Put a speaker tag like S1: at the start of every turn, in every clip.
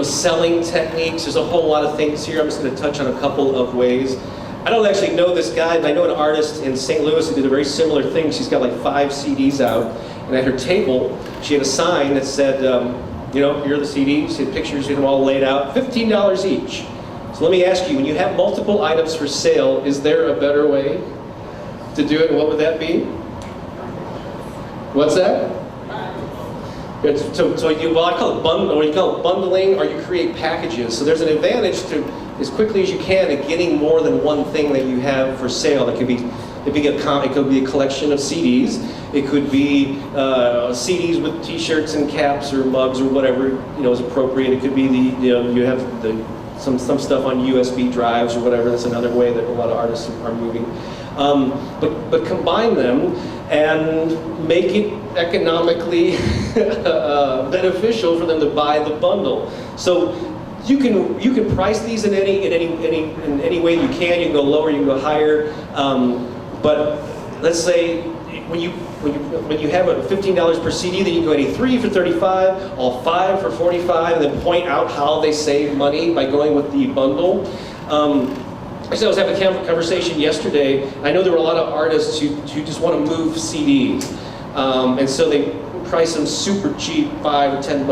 S1: selling techniques. There's a whole lot of things here. I'm just going to touch on a couple of ways. I don't actually know this guy, but I know an artist in St. Louis who did a very similar thing. She's got like 5 CDs out, and at her table, she had a sign that said, here are the CDs. She had pictures of them all laid out, $15 each. So let me ask you, when you have multiple items for sale, is there a better way to do it? What would that be? What's that? So I call it bundle, or you call it bundling, or you create packages. So there's an advantage to, as quickly as you can, at getting more than one thing that you have for sale. It could be a collection of CDs. It could be CDs with T-shirts and caps or mugs or whatever is appropriate. It could be you have some stuff on USB drives or whatever. That's another way that a lot of artists are moving. But combine them and make it economically beneficial for them to buy the bundle. So you can price these in any way you can. You can go lower, you can go higher. But let's say when you have a $15 per CD, then you can go any 3 for $35, all 5 for $45, and then point out how they save money by going with the bundle. Actually, I was having a conversation yesterday. I know there were a lot of artists who just want to move CDs, and so they price them super cheap, $5 or $10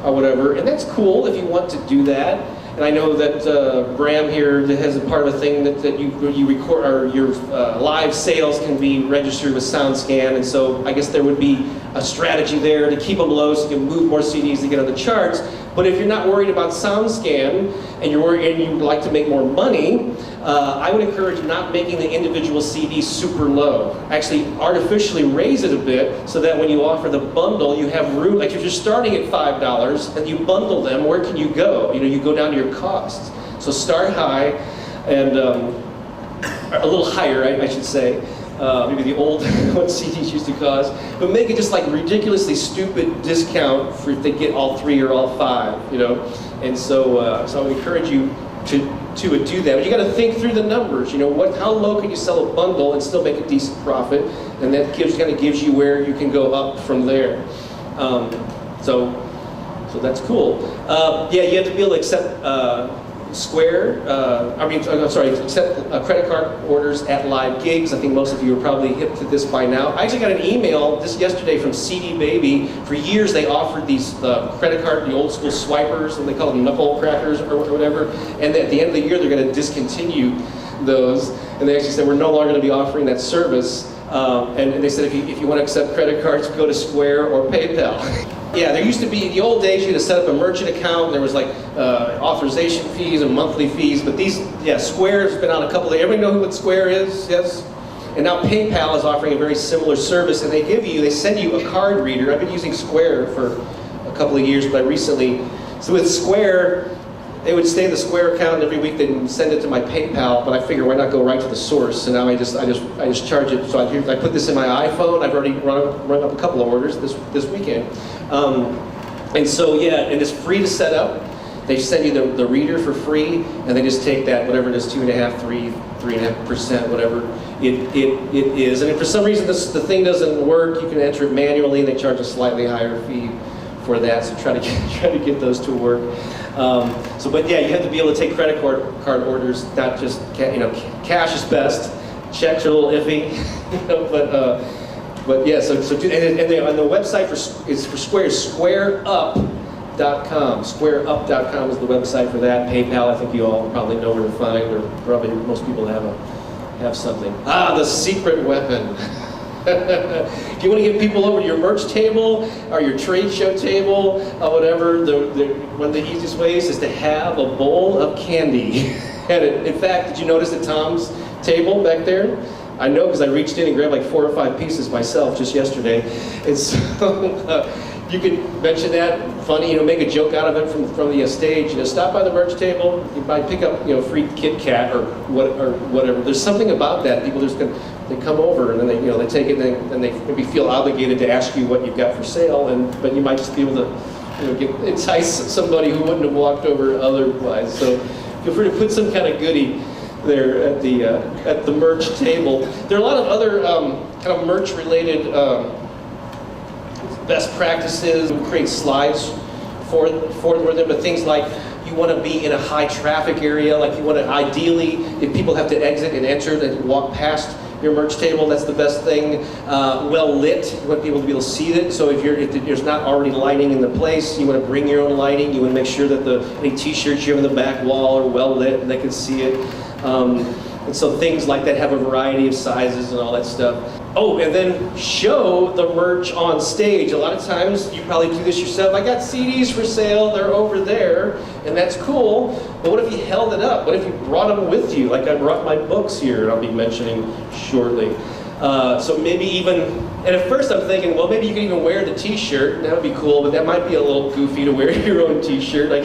S1: or whatever, and that's cool if you want to do that. And I know that Bram here has a part of a thing that you record, or your live sales can be registered with SoundScan, and so I guess there would be a strategy there to keep them low so you can move more CDs to get on the charts. But if you're not worried about SoundScan and you'd like to make more money, I would encourage not making the individual CD super low. Actually, artificially raise it a bit so that when you offer the bundle, you have room. Like if you're starting at $5 and you bundle them, where can you go? You go down to your costs. So start high and a little higher, I should say. Maybe the old what CDs used to cost, but make it just like ridiculously stupid discount for if they get all 3 or all 5, And so I would encourage you to do that. But you got to think through the numbers. How low can you sell a bundle and still make a decent profit? And that kind of gives you where you can go up from there. So that's cool. You have to be able to accept accept credit card orders at live gigs. I think most of you are probably hip to this by now. I actually got an email just yesterday from CD Baby. For years they offered these credit card, the old school swipers, and they call them knuckle crackers or whatever. And at the end of the year they're going to discontinue those. And they actually said we're no longer going to be offering that service. And they said if you want to accept credit cards, go to Square or PayPal. Yeah, there used to be, in the old days, you had to set up a merchant account, and there was like authorization fees and monthly fees, but Square's been on a couple of, everybody know what Square is? Yes? And now PayPal is offering a very similar service, and they send you a card reader. I've been using Square for a couple of years, but so with Square, they would stay in the Square account, and every week they'd send it to my PayPal, but I figure why not go right to the source? So now I just charge it. So I put this in my iPhone. I've already run up a couple of orders this weekend. And it's free to set up. They send you the reader for free, and they just take that, whatever it is, 2.5%, 3.5%, whatever it is. And if for some reason the thing doesn't work, you can enter it manually, and they charge a slightly higher fee for that. So try to get those to work. You have to be able to take credit card orders, not just cash is best. Checks are a little iffy, But yeah, so do, and the website for Square is squareup.com. Squareup.com is the website for that. PayPal, I think you all probably know where to find, or probably most people have something. The secret weapon. If you want to get people over to your merch table or your trade show table or whatever, one of the easiest ways is to have a bowl of candy. In fact, did you notice at Tom's table back there? I know because I reached in and grabbed like 4 or 5 pieces myself just yesterday. And so you could mention that, funny, make a joke out of it from the stage. Stop by the merch table, you might pick up free Kit Kat or whatever. There's something about that. People they come over and then they take it and they maybe feel obligated to ask you what you've got for sale, but you might just be able to entice somebody who wouldn't have walked over otherwise. So feel free to put some kind of goodie there at the merch table. There are a lot of other kind of merch related best practices. We create slides for them, but things like you want to be in a high traffic area, like you want to ideally, if people have to exit and enter, then walk past your merch table, that's the best thing. Well lit, you want people to be able to see it. So if there's not already lighting in the place, you want to bring your own lighting. You want to make sure that any t-shirts you have on the back wall are well lit and they can see it. And so things like that have a variety of sizes and all that stuff. Oh, and then show the merch on stage. A lot of times, you probably do this yourself. I got CDs for sale, they're over there, and that's cool. But what if you held it up? What if you brought them with you? Like I brought my books here, and I'll be mentioning shortly. So maybe even, and at first I'm thinking, well, maybe you can even wear the t-shirt, and that would be cool, but that might be a little goofy to wear your own t-shirt. I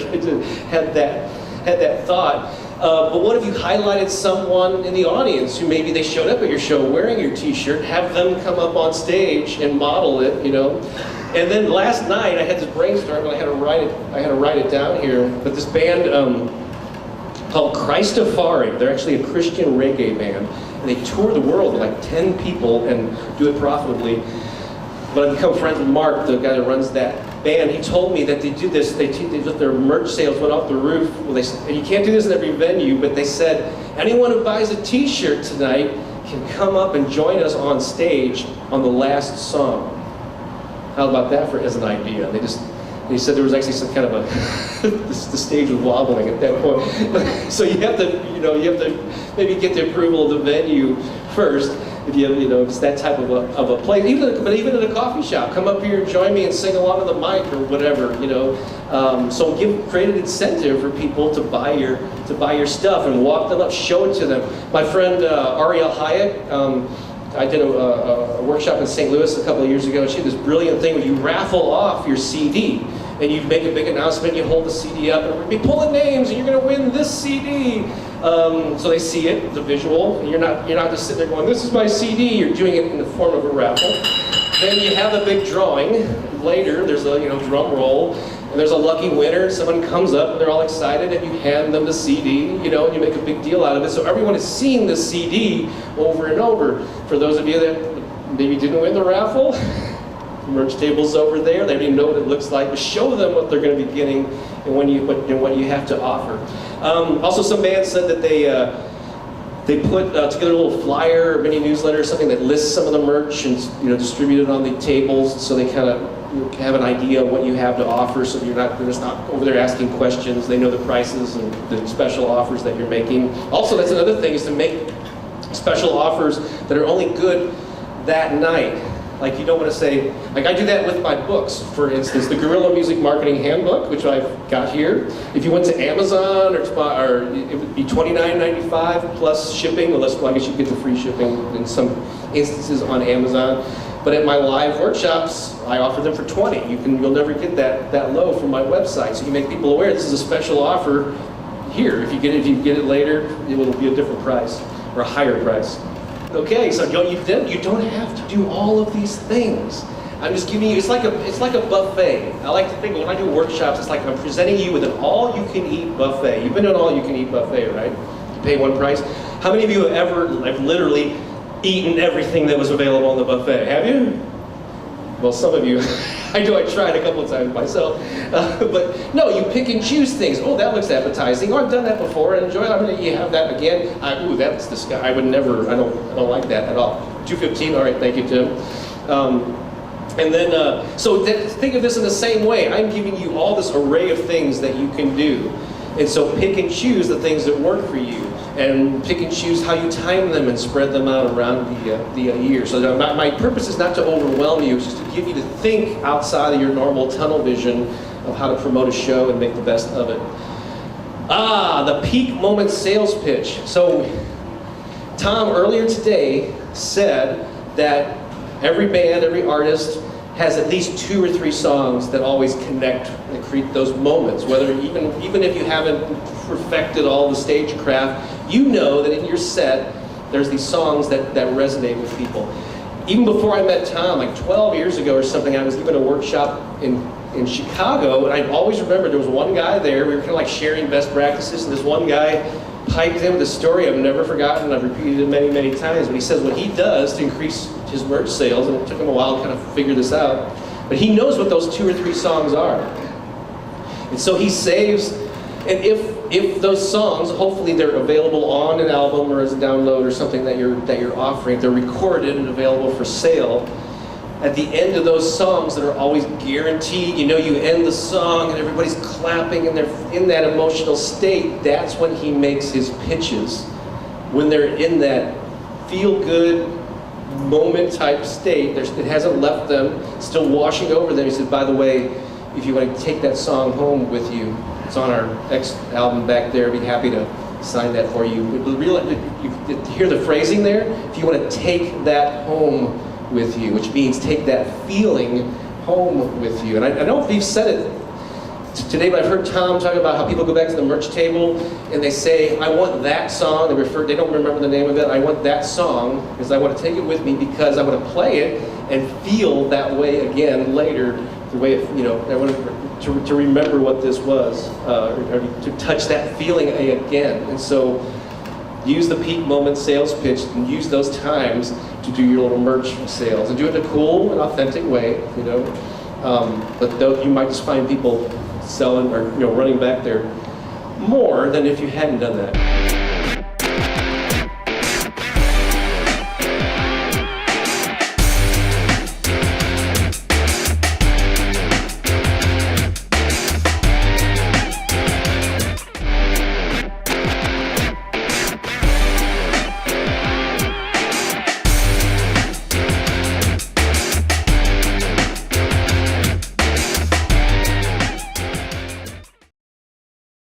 S1: had that thought. But what if you highlighted someone in the audience who maybe they showed up at your show wearing your t-shirt, have them come up on stage and model it, you know? And then last night I had this brainstorm, and I had to write it down here, but this band called Christafari, they're actually a Christian reggae band, and they tour the world with like 10 people and do it profitably. But I've become friends with Mark, the guy that runs that band. He told me that they do this, their merch sales went off the roof. Well, and you can't do this in every venue, but they said, anyone who buys a t-shirt tonight can come up and join us on stage on the last song. How about that as an idea? They said there was actually some kind of the stage was wobbling at that point. So you have to maybe get the approval of the venue first. If it's that type of a place, but even at a coffee shop, come up here and join me and sing along to the mic or whatever, So create an incentive for people to buy your stuff and walk them up, show it to them. My friend Ariel Hyatt, I did a workshop in St. Louis a couple of years ago, and she had this brilliant thing where you raffle off your CD. And you make a big announcement, you hold the CD up, and we're going to be pulling names, and you're going to win this CD. So they see it, it's a visual, and you're not just sitting there going, this is my CD, you're doing it in the form of a raffle. Then you have a big drawing. Later, there's a drum roll, and there's a lucky winner. Someone comes up, and they're all excited, and you hand them the CD, and you make a big deal out of it. So everyone is seeing the CD over and over. For those of you that maybe didn't win the raffle, merch table's over there. They don't even know what it looks like. But show them what they're going to be getting and what you have to offer. Also, some bands said that they put together a little flyer, or mini newsletter, or something that lists some of the merch and distribute it on the tables, so they kind of have an idea of what you have to offer. So they're just not over there asking questions. They know the prices and the special offers that you're making. Also, that's another thing, is to make special offers that are only good that night. Like you don't want to say, like I do that with my books, for instance, the Guerrilla Music Marketing Handbook, which I've got here. If you went to Amazon, or it would be $29.95 plus shipping, unless, well, I guess you get the free shipping in some instances on Amazon. But at my live workshops, I offer them for $20. You'll never get that low from my website. So you make people aware this is a special offer here. If you get it later, it will be a different price or a higher price. Okay, so you don't have to do all of these things. I'm just giving you, it's like a buffet. I like to think when I do workshops, it's like I'm presenting you with an all-you-can-eat buffet. You've been to an all-you-can-eat buffet, right? You pay one price. How many of you have ever literally eaten everything that was available on the buffet? Have you? Well, some of you. I tried a couple of times myself. But no, you pick and choose things. Oh, that looks appetizing. Oh, I've done that before and enjoyed it. I'm going to have that again. Ooh, that's disgusting. I would never, I don't like that at all. $2.15, all right, thank you, Tim. And then, so think of this in the same way. I'm giving you all this array of things that you can do. And so pick and choose the things that work for you. And pick and choose how you time them and spread them out around the year. So my purpose is not to overwhelm you, it's just to give you to think outside of your normal tunnel vision of how to promote a show and make the best of it. The peak moment sales pitch. So Tom earlier today said that every band, every artist has at least 2 or 3 songs that always connect and create those moments. Whether even if you haven't perfected all the stagecraft, you know that in your set there's these songs that resonate with people. Even before I met Tom, like 12 years ago or something, I was given a workshop in Chicago, and I always remember there was one guy there. We were kind of like sharing best practices, and this one guy piped in with a story I've never forgotten. I've repeated it many, many times. But he says what he does to increase his merch sales, and it took him a while to kind of figure this out, but he knows what those 2 or 3 songs are. And so he saves, and if those songs, hopefully they're available on an album or as a download or something that you're offering, they're recorded and available for sale. At the end of those songs that are always guaranteed, you end the song and everybody's clapping and they're in that emotional state, that's when he makes his pitches. When they're in that feel-good moment type state, it hasn't left them, still washing over them. He said, by the way, if you want to take that song home with you, it's on our X album back there, I'd be happy to sign that for you. You hear the phrasing there? If you want to take that home with you, which means take that feeling home with you. And I don't know if we've said it today, but I've heard Tom talk about how people go back to the merch table and they say, I want that song. They don't remember the name of it. I want that song because I want to take it with me because I want to play it and feel that way again later. The way I want to remember what this was, or to touch that feeling again. And so use the peak moment sales pitch and use those times to do your little merch sales and do it in a cool and authentic way, but though you might just find people selling or running back there more than if you hadn't done that.